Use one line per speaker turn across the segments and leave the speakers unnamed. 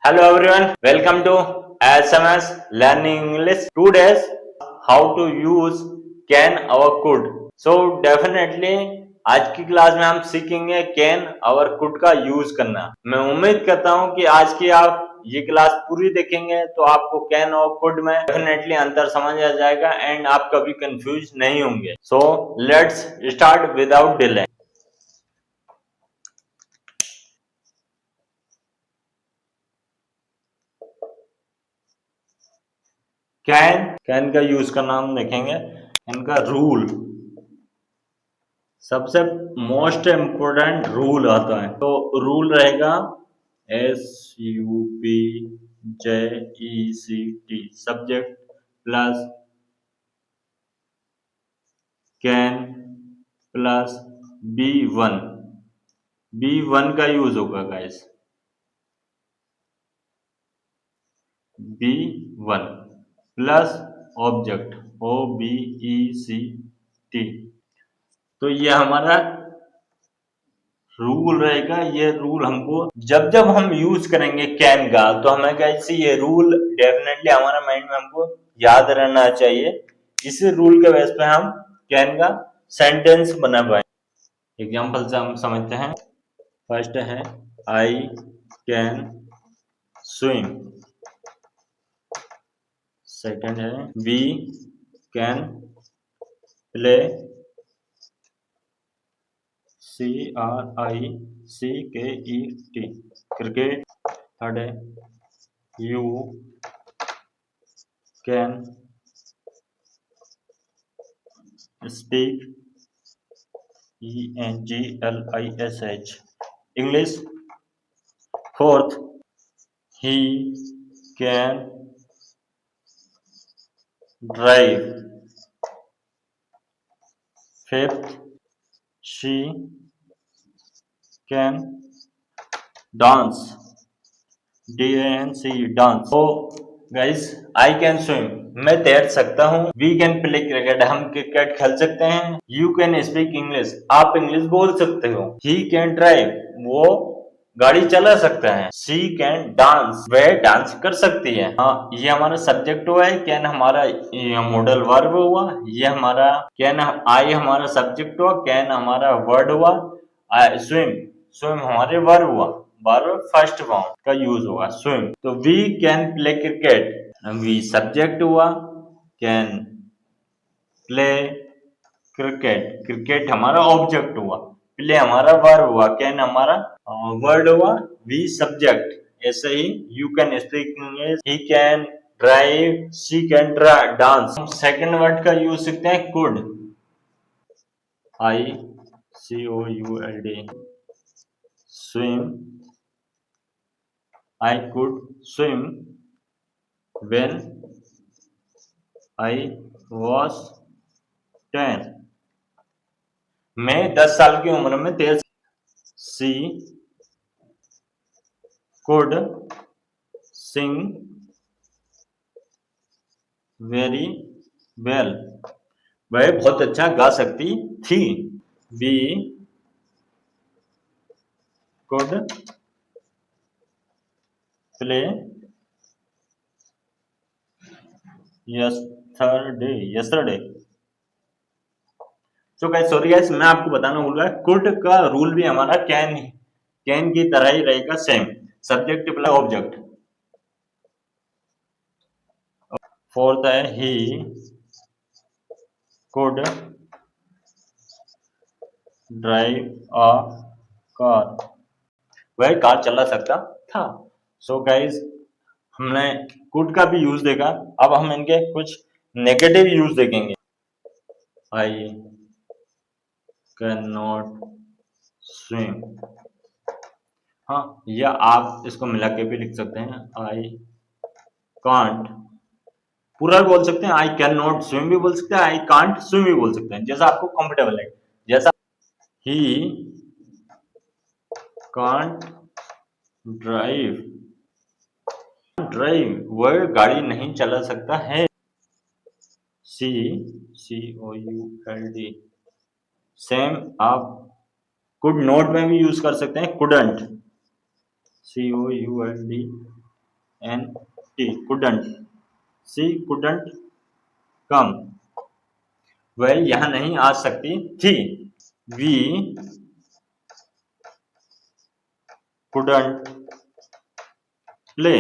Hello everyone, welcome to SMS Learning English. Today's how to use can our could. So definitely आज की class में हम सीखेंगे can और कुड का यूज करना। मैं उम्मीद करता हूं कि आज की आप ये क्लास पूरी देखेंगे तो आपको कैन और कुड में डेफिनेटली अंतर समझ आ जाएगा एंड आप कभी कंफ्यूज नहीं होंगे। So let's start without delay. Can का यूज करना हम देखेंगे। इनका रूल सबसे मोस्ट इम्पोर्टेंट रूल आता है, तो रूल रहेगा SUBJECT subject plus can plus B1 का यूज होगा guys. B1 plus object OBECT। तो ये हमारा रूल रहेगा। ये रूल हमको जब जब हम यूज करेंगे कैन का तो हमें कैसे ये रूल डेफिनेटली हमारा माइंड में हमको याद रहना चाहिए। इस रूल के बेस पे हम कैन का सेंटेंस बना पाए। एग्जांपल से हम समझते हैं। फर्स्ट है आई कैन स्विम। सेकंड है we can play CRICKET cricket. Third है you can speak ENGLISH English. Fourth he can drive. Fifth she can dance DANCE dance. तो गाइस आई कैन स्विम मैं तैर सकता हूँ। वी कैन प्ले क्रिकेट हम cricket खेल सकते हैं। यू कैन स्पीक इंग्लिश आप इंग्लिश बोल सकते हो। ही कैन ड्राइव वो गाड़ी चला सकता है। शी कैन डांस वह डांस कर सकती है। हाँ ये हमारा सब्जेक्ट हुआ है। कैन हमारा मॉडल वर्ब हुआ। ये हमारा कैन आई हमारा सब्जेक्ट हुआ। कैन हमारा वर्ड हुआ। स्विम स्विम हमारे वर्ब हुआ। वर्ब फर्स्ट फॉर्म का यूज होगा स्विम। तो we can play cricket we subject हुआ। कैन प्ले क्रिकेट क्रिकेट हमारा ऑब्जेक्ट हुआ। प्ले हमारा वर्ब हुआ। कैन हमारा वर्ड हुआ। We subject. ऐसे ही you can speak English he can drive she can dance. हम सेकंड वर्ड का यूज सीखते हैं could. ICOULD swim. I could swim when I was 10. मैं 10 साल की उम्र में तैर। She could sing very well. वह बहुत अच्छा गा सकती थी। We could play yesterday. So guys sorry guys मैं आपको बताना भूल गया। कुड का रूल भी हमारा कैन की तरह ही रहेगा same. Subject plus object. Fourth है he could drive a car वह कार चला सकता था। सो गाइस हमने कुड का भी यूज देखा। अब हम इनके कुछ नेगेटिव यूज देखेंगे। I can not swim. हाँ या आप इसको मिला के भी लिख सकते हैं। आई कांट पूरा भी बोल सकते हैं। आई कैन नॉट स्विम भी बोल सकते हैं। आई कांट स्विम भी बोल सकते हैं जैसा आपको कंफर्टेबल है। जैसा ही कांट ड्राइव वह गाड़ी नहीं चला सकता है। COULD सेम आप कुड नॉट में भी यूज कर सकते हैं। Couldn't COULD N T couldn't, she couldn't come, वह यहाँ नहीं आ सकती थी। वी कुडंट प्ले,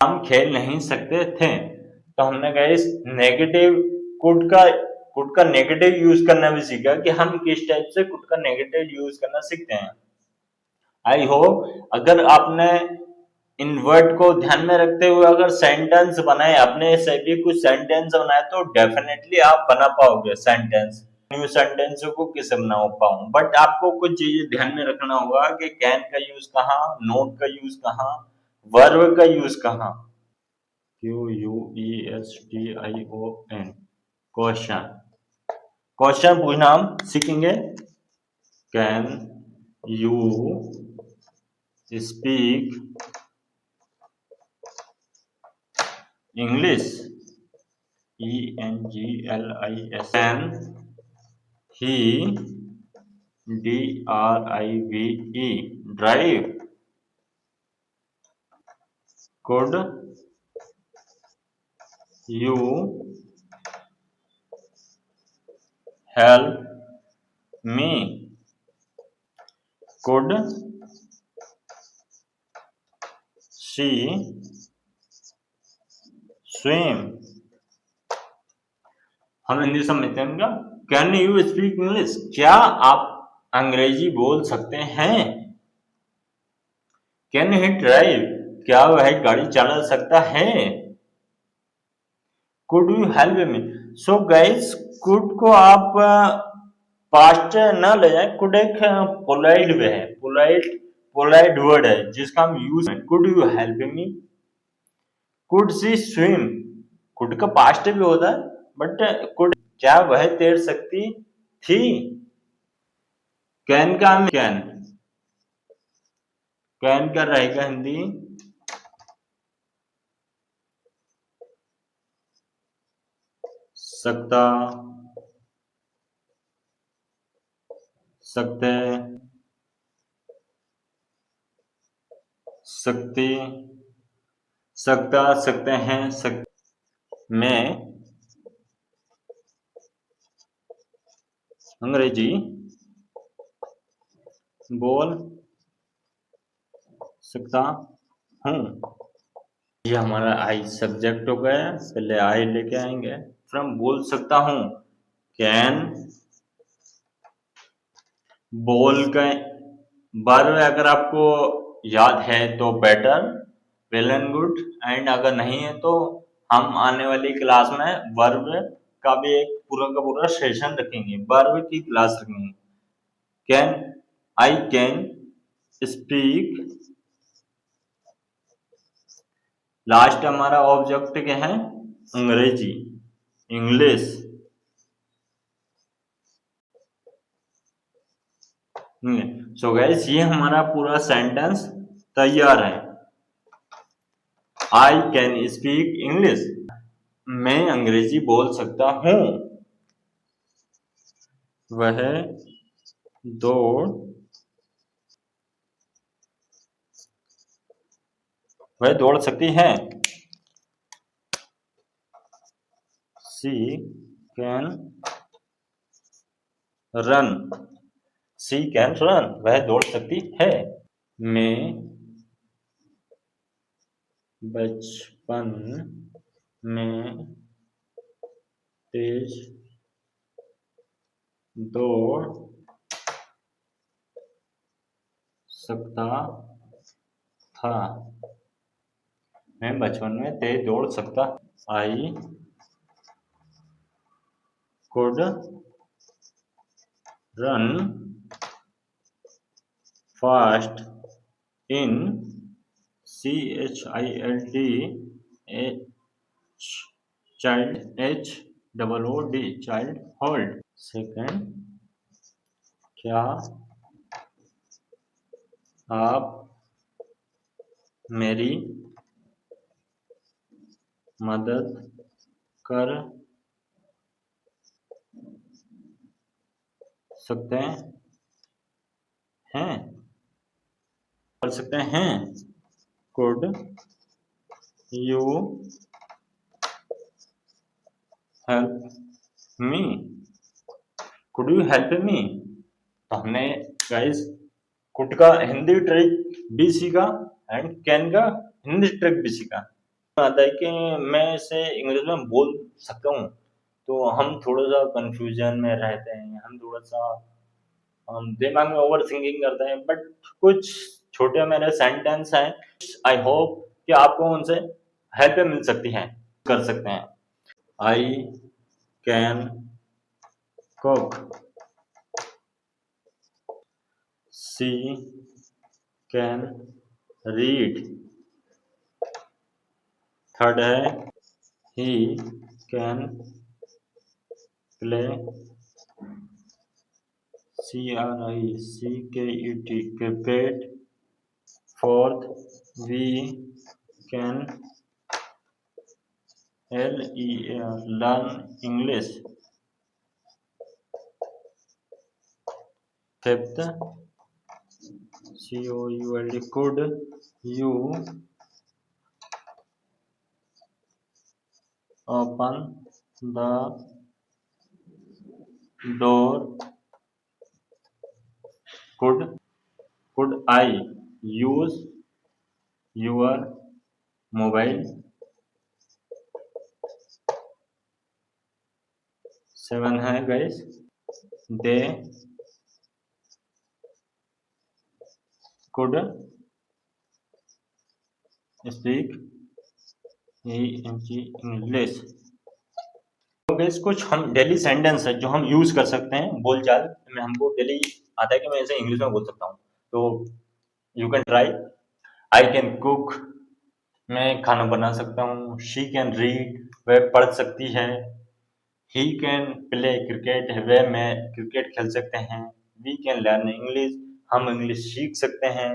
हम खेल नहीं सकते थे। तो हमने गाइस नेगेटिव कुड का नेगेटिव यूज करना भी सीखा कि हम किस टाइप से कुड का नेगेटिव यूज करना सीखते हैं। आई होप अगर आपने इन वर्ड को ध्यान में रखते हुए अगर सेंटेंस बनाए, अपने से भी कुछ सेंटेंस बनाए, तो डेफिनेटली आप बना पाओगे सेंटेंस। न्यू सेंटेंस को किसे बना पाऊं, बट आपको कुछ चीजें ध्यान में रखना होगा कि कैन का यूज कहाँ, नोट का यूज कहाँ, वर्ब का यूज कहाँ। QUESTION, क्वेश्चन, क्वेश्चन पूछना हम सीखेंगे। Can you speak English, ENGLIS, can he DRIVE drive, could you help me, could she swim. हम हिंदी समझते हैं क्या? कैन यू स्पीक इंग्लिश, क्या आप अंग्रेजी बोल सकते हैं? कैन ही ड्राइव, क्या वह गाड़ी चला सकता है? Could you help me. So guys, could को आप पास्ट ना ले जाए। कुड एक पोलाइट वे है, पोलाइट वर्ड है जिसका हम use, could you help me, could see swim. Could का पास्ट भी होता है, बट कुड, क्या वह तैर सकती थी? कैन का कैन का रहेगा हिंदी सकता, सकते, सकती, सकता, सकते हैं, मैं अंग्रेजी बोल सकता हूँ। ये हमारा आई सब्जेक्ट हो गया, पहले आई लेके आएंगे, फिर हम बोल सकता हूँ। कैन, बोल का वर्ब अगर आपको याद है तो better, well and good, and अगर नहीं है तो हम आने वाली क्लास में वर्ब का भी एक पूरा का पूरा सेशन रखेंगे, वर्ब की क्लास रखेंगे। Can, I can speak, last हमारा ऑब्जेक्ट क्या है? अंग्रेजी, इंग्लिश। सो गाइस, ये हमारा पूरा सेंटेंस तैयार है। आई कैन स्पीक इंग्लिश, मैं अंग्रेजी बोल सकता हूँ। वह दौड़, वह दौड़ सकती है। She can run, she can run, वह दौड़ सकती है। मैं बचपन में तेज दौड़ सकता था, मैं बचपन में तेज दौड़ सकता। I could run fast in, CHILD H child, HOOD child hold. Second, क्या आप मेरी मदद कर सकते हैं, कर सकते हैं? Could you help me, could you help me. तो हमने गाइस कुड का हिंदी ट्रिक भी सीखा एंड कैन का हिंदी ट्रिक भी सीखा। आता है कि मैं इसे इंग्लिश में बोल सकता हूँ, तो हम थोड़ा सा कंफ्यूजन में रहते हैं, हम थोड़ा सा दिमाग में ओवर थिंकिंग करते हैं, बट कुछ छोटे मेरे सेंटेंस हैं, आई होप कि आपको उनसे हेल्प मिल सकती है, कर सकते हैं। I can cook, she can read, third है he can play, CRICKET cricket, fourth we can learn English, fifth COULD could you open the door, could I use your mobile, seven है guys they could speak English. तो गाइस कुछ हम daily sentence है जो हम use कर सकते हैं बोलचाल में, हमको डेली आता है कि मैं इसे इंग्लिश में बोल सकता हूँ, तो you can try. I can cook, मैं खाना बना सकता हूँ। शी कैन रीड, वह पढ़ सकती है। ही कैन प्ले क्रिकेट, वह मैं क्रिकेट खेल सकते हैं। वी कैन लर्न इंग्लिश, हम इंग्लिश सीख सकते हैं।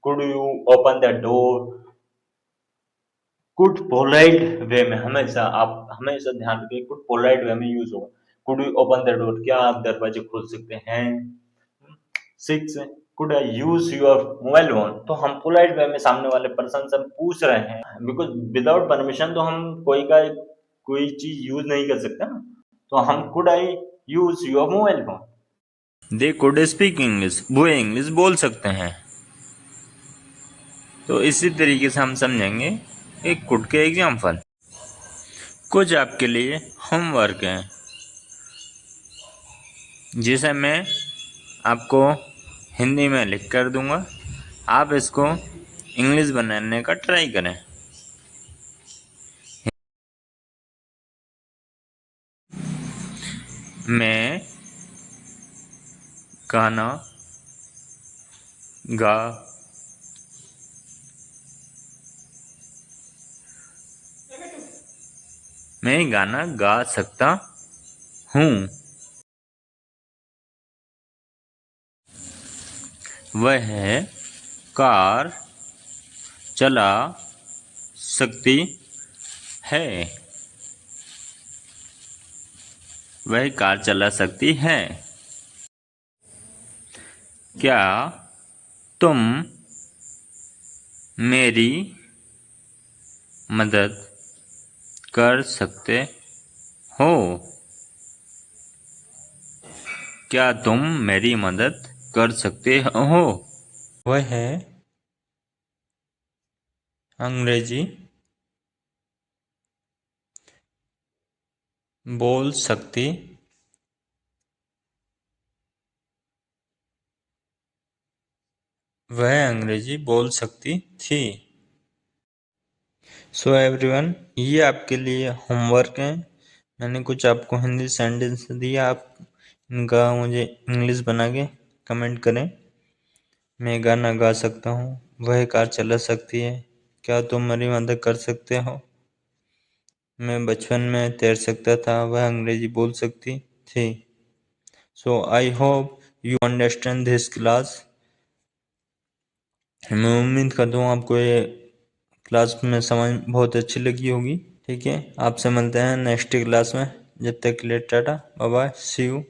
Could you open the door, could polite way में, हमेशा आप हमेशा ध्यान रखिए कुड पोलाइट वे में यूज होगा। Could you open the door, क्या आप दरवाजे खोल सकते हैं। Six, could I use your mobile phone, तो हम पोलाइट वे में सामने वाले पर्सन से पूछ रहे हैं, बिकॉज विदाउट परमिशन तो हम कोई चीज यूज नहीं कर सकते ना, तो हम could I use your mobile phone. They could speak English, वो इंग्लिश बोल सकते हैं। तो इसी तरीके से हम समझेंगे एक कुड के एग्जाम्पल। कुछ आपके लिए होमवर्क है, जिसे मैं आपको हिंदी में लिख कर दूंगा, आप इसको इंग्लिश बनाने का ट्राई करें। मैं गाना गा मैं गाना गा सकता हूँ। वह कार चला सकती है, वह कार चला सकती है। क्या तुम मेरी मदद कर सकते हो, क्या तुम मेरी मदद कर सकते हो। वह अंग्रेजी बोल सकती वह अंग्रेजी बोल सकती थी। सो एवरीवन, ये आपके लिए होमवर्क है। मैंने कुछ आपको हिंदी सेंटेंस दिया, आप इनका मुझे इंग्लिश बना के कमेंट करें। मैं गाना गा सकता हूँ, वह कार चला सकती है, क्या तुम मेरी मदद कर सकते हो, मैं बचपन में तैर सकता था, वह अंग्रेजी बोल सकती थी। So I hope you understand this class. मैं उम्मीद करता हूँ आपको ये क्लास में समझ बहुत अच्छी लगी होगी। ठीक है, आपसे मिलते हैं नेक्स्ट क्लास में। जब तक के लिए tata bye bye, see you.